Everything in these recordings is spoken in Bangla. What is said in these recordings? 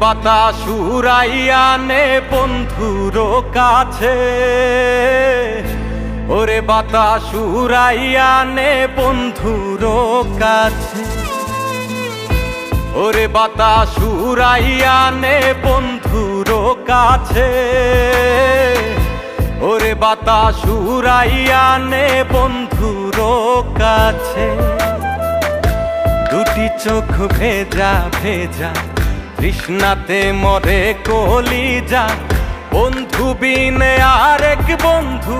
বাতাস উড়াইয়া নে বন্ধুর কাছে, ওরে বাতাস উড়াইয়া নে বন্ধুর কাছে, ওরে বাতাস উড়াইয়া নে বন্ধুর কাছে, ওরে বাতাস উড়াইয়া নে বন্ধুর কাছে। দুটি চোখ ভেজা ভেজা তৃষ্ণাতে মরে কলিজা, বন্ধু বিনে আরেক বন্ধু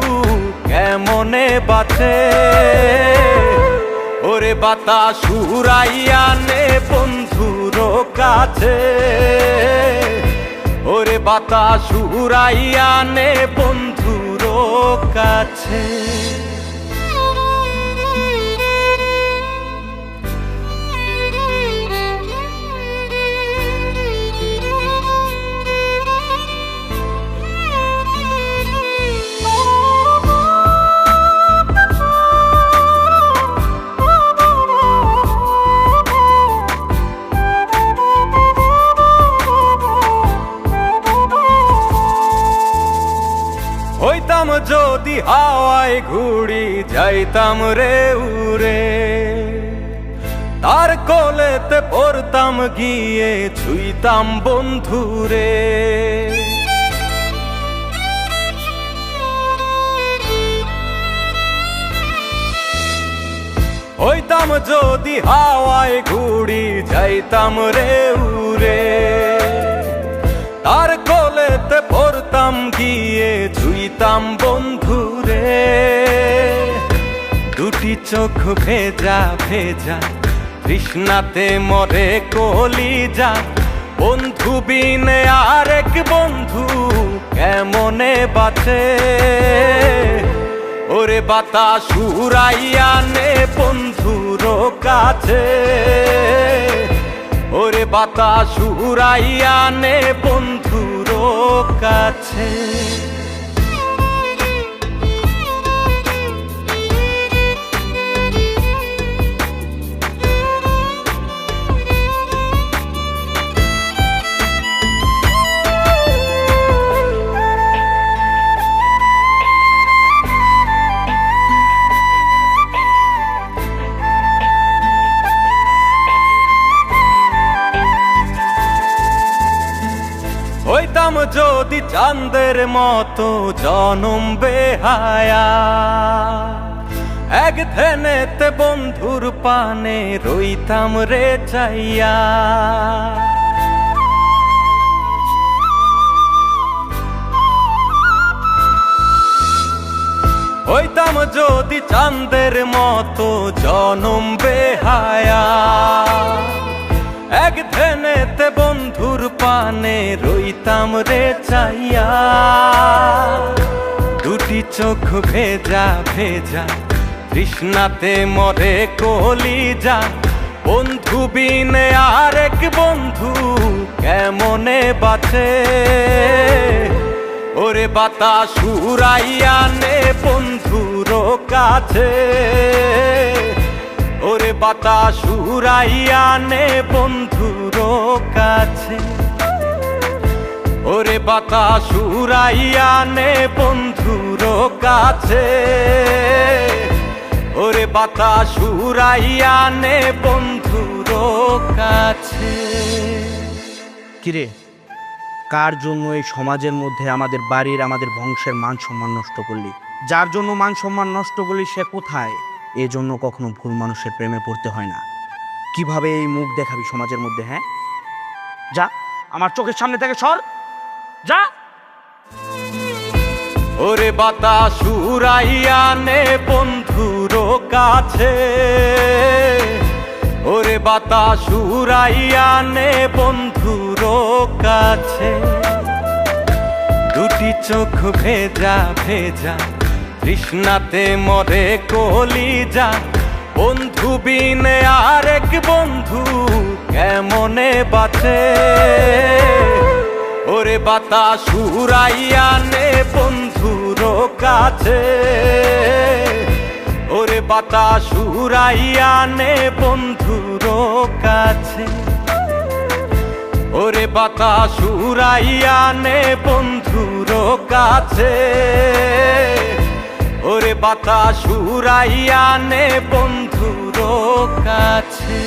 কেমনে বাঁচে। ওরে বাতাস উড়াইয়া নে বন্ধুর কাছে, ওরে বাতাস উড়াইয়া নে বন্ধুর কাছে। হইতাম যদি হাওয়ায় ঘুড়ি যাইতাম রে উড়ে, তার কোলেতে পড়তাম গিয়ে ছুঁইতাম বন্ধুরে। হইতাম যদি হাওয়ায় ঘুড়ি যাইতাম রে উড়ে, তার কোলেতে পড়তাম গিয়ে ছুঁইতাম বন্ধুরে। দুটি চোখ ভেজা ভেজা তৃষ্ণাতে মরে কলিজা, বন্ধু বিনে আরেক বন্ধু কেমনে বাঁচে। ওরে বাতাস উড়াইয়া নে বন্ধুর কাছে, ওরে বাতাস উড়াইয়া নে বন্ধুর কাছে। হইতাম যদি চাঁদের মতো জনম বেহায়া, এক ধ্যানেতে বন্ধুর পানে রইতাম রে চাইয়া। হইতাম যদি চাঁদের মতো জনম বেহায়া, এক ধ্যানেতে বন্ধুর পানে রইতাম রে চাইয়া। দুটি চোখ ভেজা ভেজা তৃষ্ণাতে মরে কলিজা, বন্ধু বিনে আরেক বন্ধু কেমনে বাঁচে। ওরে বাতাস উড়াইয়া নে বন্ধুর কাছে, ওরে বাতাস উড়াইয়া নে বন্ধুর কাছে, ওরে বাতাস উড়াইয়া নে বন্ধুর কাছে, ওরে বাতাস উড়াইয়া নে বন্ধুর কাছে। কিরে, কার জন্য এই সমাজের মধ্যে আমাদের বাড়ির আমাদের বংশের মান সম্মান নষ্ট করলি? যার জন্য মান সম্মান নষ্ট করলি সে কোথায়? এজন্য কখনো ভুল মানুষের প্রেমে পড়তে হয় না। কিভাবে এই মুখ দেখাবি সমাজের মধ্যে? হ্যাঁ, যা আমার চোখের সামনে থেকে সর, যা। ওরে বাতাস উড়াইয়া নে বন্ধুর কাছে, ওরে বাতাস উড়াইয়া নে বন্ধুর কাছে। দুটি চোখ ভেজা ভেজা তৃষ্ণাতে মরে কলিজা, বন্ধু বিনে আরেক বন্ধু কেমনে বাঁচে। ওরে বাতাস উড়াইয়া নে বন্ধুর কাছে, ওরে বাতাস উড়াইয়া নে বন্ধুর কাছে, ওরে বাতাস উড়াইয়া নে বন্ধুর কাছে, ওরে বাতাস উড়াইয়া নে বন্ধুর কাছে।